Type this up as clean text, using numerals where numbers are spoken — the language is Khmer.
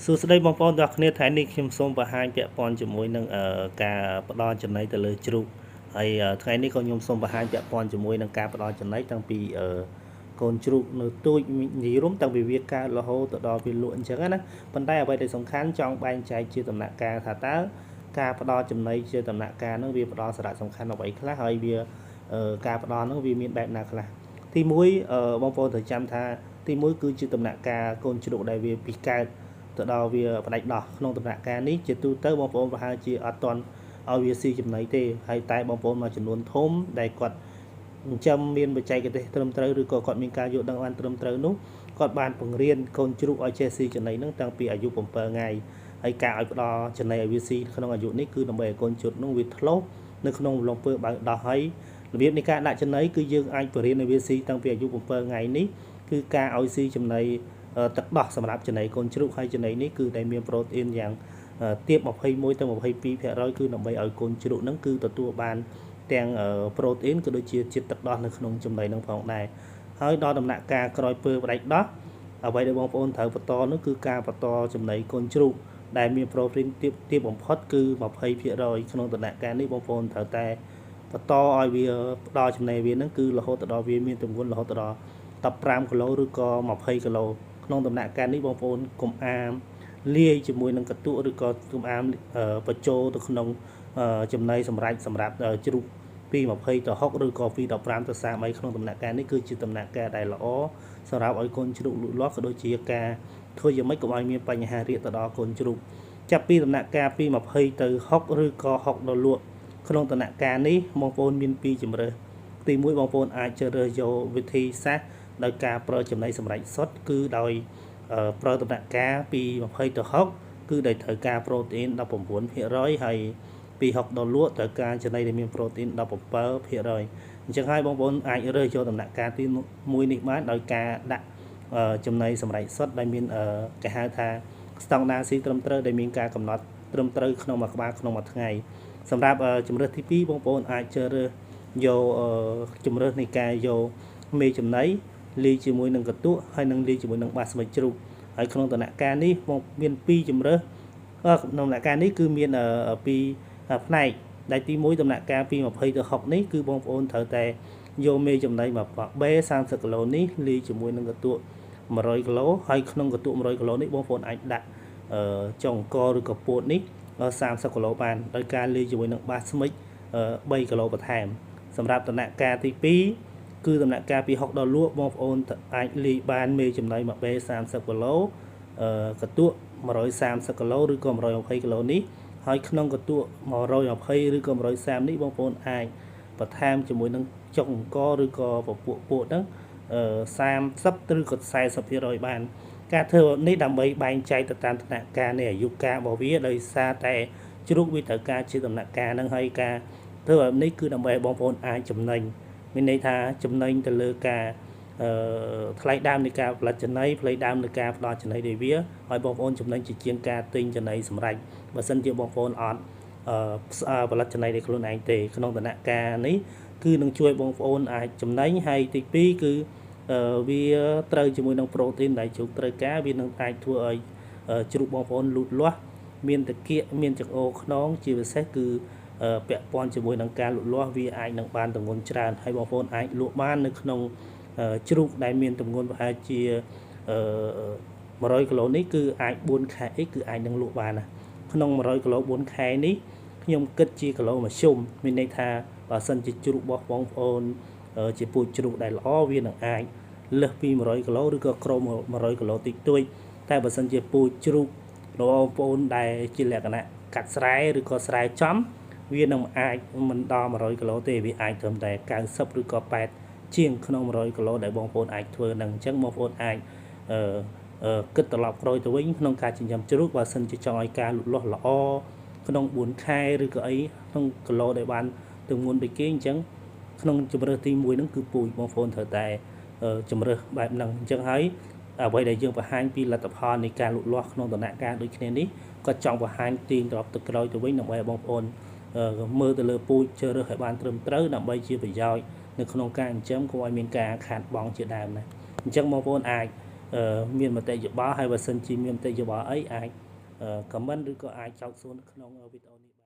សួស្តីបងប្អូនទាំងអស់គ្នាថ្ងៃនេះខ្ញុំសូមបង្ហាញពាក់ព័ន្ធជាមួយនឹងការផ្ដល់ចំណីទៅលើជ្រូកហើយថ្ងៃនេះក៏ខ្ញុំសូមបង្ហាញពាក់ព័ន្ធជាមួយនឹងការផ្ដល់ចំណីតាំងពីកូនជ្រូកនៅទូចនិយាយរួមតាំងពីវាកើតរហូតទៅដល់វាលក់អញ្ចឹងណាប៉ុន្តែអ្វីដែលសំខាន់ចង់បែងចែកជាដំណាក់កាលថាតើការផ្ដល់ចំណីជាដំណាក់កាលហ្នឹងវាផ្ដល់សារៈសំខាន់អ្វីខ្លះហើយវាការផ្ដល់ហ្នឹងវាមានបែបណាខ្លះទី1បងប្អូនត្រូវចាំថាទី1គឺជាដំណាក់កាលកូនជ្រូកដែលវាពីកើតទៅដល់វាផ្ដាច់ដោះក្នុងដំណាក់កាលនេះជាទូទៅបងប្អូនប្រហែលជាអត់ទាន់ឲ្យវាស៊ីចំណីទេហើយតែបងប្អូនមួយចំនួនធំដែលគាត់ចិញ្ចឹមមានបច្ចេកទេសត្រឹមត្រូវឬក៏គាត់មានការយល់ដឹងបានត្រឹមត្រូវនោះគាត់បានបង្រៀនកូនជ្រូកឲ្យចេះស៊ីចំណីហ្នឹងតាំងពីអាយុ7ថ្ងៃហើយការឲ្យផ្ដល់ចំណីឲ្យវាស៊ីក្នុងអាយុនេះគឺដើម្បីឲ្យកូនជ្រូកនោះវាធ្លុះនៅក្នុងរំលងពើបើដោះហើយរបៀបនៃការដាក់ចំណីគឺយើងអាចបរៀនឲ្យវាស៊ីតាំងពីអាយុ7ថ្ងៃនេះគឺការឲ្យស៊ីចំណីទឹកដោះសម្រាប់ចំណីកូនជ្រូកហើយចំណីនេះគឺតែមានប្រូតអ៊ីនយ៉ាងទាប21ទៅ22% គឺដើម្បីឲ្យកូនជ្រូកហ្នឹងគឺទទួលបានទាំងប្រូតអ៊ីនក៏ដូចជាជាតិទឹកដោះនៅក្នុងចំណីហ្នឹងផងដែរហើយដល់ដំណាក់កាលក្រោយពើផ្ដាច់ដោះអ្វីដែលបងប្អូនត្រូវបន្តនោះគឺការបន្តចំណីកូនជ្រូកដែលមានប្រូតអ៊ីនទាបបំផុតគឺ20% ក្នុងដំណាក់កាលនេះបងប្អូនត្រូវតែបន្តឲ្យវាផ្ដល់ចំណីវាហ្នឹងគឺរហូតដល់វាមានទម្ងន់រហូតដល់15គីឡូឬក៏20គីឡូក្នុងដំណាក់កាលនេះបងប្អូនកុំអាមលាយជាមួយនឹងកន្ទក់ឬក៏កុំអាមបញ្ចូលទៅក្នុងចំណីសម្រាប់ជ្រូកពី20ទៅ60ឬក៏ពី15ទៅ30ក្នុងដំណាក់កាលនេះគឺជាដំណាក់កាលដែលល្អសម្រាប់ឲ្យកូនជ្រូកលូតលាស់ក៏ដូចជាការធ្វើយ៉ាងម៉េចកុំឲ្យមានបញ្ហារាកទៅដល់កូនជ្រូកចាប់ពីដំណាក់កាលពី20ទៅ60ឬក៏60ដល់លក់ក្នុងដំណាក់កាលនេះបងប្អូនមាន2ជម្រើសទី1បងប្អូនអាចជ្រើសរើសយកវិធីសាស្ត្រដោយការប្រើចំណីសម្រាប់សុទ្ធគឺដោយប្រើដំណាក់កាលពី20ទៅ60គឺដែលត្រូវការប្រូតអ៊ីន 19% ហើយពី60ដល់លក់ត្រូវការចំណីដែលមានប្រូតអ៊ីន 17% អញ្ចឹងហើយបងប្អូនអាចរើសយកដំណាក់កាលទី1នេះបានដោយការដាក់ចំណីសម្រាប់សុទ្ធដែលមានគេហៅថាស្តង់ដារស៊ីត្រឹមត្រូវដែលមានការកំណត់ត្រឹមត្រូវក្នុងមួយក្បាលក្នុងមួយថ្ងៃសម្រាប់ជម្រើសទី2បងប្អូនអាចជ្រើសរើសយកជម្រើសនៃការយកមេចំណីលាយជាមួយនឹងកន្ទក់ហើយនឹងលាយជាមួយនឹងបាសមិចជ្រូកហើយក្នុងដំណាក់កាលនេះមកមាន2ជម្រើសក្នុងដំណាក់កាលនេះគឺមាន2ផ្នែកដែលទី1ដំណាក់កាលពី20ទៅ60នេះគឺបងប្អូនត្រូវតែយកមេចំណីមកបេ30គីឡូនេះលាយជាមួយនឹងកន្ទក់100គីឡូហើយក្នុងកន្ទក់100គីឡូនេះបងប្អូនអាចដាក់ចុងអង្គឬក៏ពោតនេះ30គីឡូបានដោយការលាយជាមួយនឹងបាសមិច3គីឡូបន្ថែមសម្រាប់ដំណាក់កាលទី2គឺដំណាក់កាលពី60ដល់លក់បងប្អូនអាចលាយបានមេចំណីមកបេ30គីឡូកន្ទក់130គីឡូឬក៏120គីឡូនេះហើយក្នុងកន្ទក់120ឬក៏130នេះបងប្អូនអាចបន្ថែមជាមួយនឹងចុកអង្គឬក៏ពពួកពោតហ្នឹង30ឬក៏40% បានការធ្វើនេះដើម្បីបែងចែកទៅតាមដំណាក់កាលនៃអាយុកាលរបស់វាដោយសារតែជ្រូកវាត្រូវការជាដំណាក់កាលហ្នឹងហើយការធ្វើបែបនេះគឺដើម្បីឲ្យបងប្អូនអាចចំណេញមានន័យថាចំណេញទៅលើការថ្លៃដើមនៃការផលិតចំណីថ្លៃដើមនៃការផ្ដល់ចំណីឲ្យវាឲ្យបងប្អូនចំណេញជាងការទិញចំណីសម្រាប់បើសិនជាបងប្អូនអត់ផលិតចំណីដោយខ្លួនឯងទេក្នុងដំណាក់កាលនេះគឺនឹងជួយបងប្អូនអាចចំណេញហើយទី2គឺវាត្រូវជាមួយនឹងប្រូតអ៊ីនដែលជ្រូកត្រូវការវានឹងអាចធ្វើឲ្យជ្រូកបងប្អូនលូតលាស់មានតាគៀកមានចង្អូរខ្នងជាពិសេសគឺពាក់ព័ន្ធជាមួយនឹងការលូតលាស់វាអាចនឹងបានទម្ងន់ច្រើនហើយបងប្អូនអាចលក់បាននៅក្នុងជ្រូកដែលមានទម្ងន់ប្រហែលជា100គីឡូនេះគឺអាច4ខែគឺអាចនឹងលក់បានណាក្នុង100គីឡូ4ខែនេះខ្ញុំគិតជាគីឡូមធ្យមមានន័យថាបើសិនជាជ្រូករបស់បងប្អូនជាពូជជ្រូកដែលល្អវានឹងអាចលើសពី100គីឡូឬក៏ក្រោម100គីឡូតិចតួចតែបើសិនជាពូជជ្រូកបងប្អូនដែលជាលក្ខណៈកាត់ស្រែឬក៏ស្រែចំវានឹងអាចមិនដល់100គីឡូទេវាអាចត្រឹមតែ90ឬក៏80ជាងក្នុង100គីឡូដែលបងប្អូនអាចធ្វើនឹងអញ្ចឹងបងប្អូនអាចគិតត្រឡប់ក្រោយទៅវិញក្នុងការចិញ្ចឹមជ្រូកបើសិនជាចង់ឲ្យការលូតលាស់ល្អក្នុង4ខែឬក៏អីក្នុងគីឡូដែលបានទម្ងន់ដូចគេអញ្ចឹងក្នុងជម្រើសទី1ហ្នឹងគឺពូជបងប្អូនត្រូវតែជម្រើសបែបហ្នឹងអញ្ចឹងហើយអ្វីដែលយើងបង្ហាញពីលទ្ធផលនៃការលូតលាស់ក្នុងដំណាក់កាលដូចគ្នានេះក៏ចង់បង្ហាញទាញត្រឡប់ទៅក្រោយទៅវិញដើម្បីឲ្យបងប្អូនមើលទៅលើពូជជ្រើសរើសឲ្យបានត្រឹមត្រូវដើម្បីជាប្រយោជន៍នៅក្នុងការចិញ្ចឹមកុំឲ្យមានការខាតបង់ជាដើមណាអញ្ចឹងបងប្អូនអាច មានមតិយោបល់ហើយបើសិនជាមានមតិយោបល់អីអាចcomment ឬក៏អាចចោទសួរនៅក្នុងវីដេអូនេះ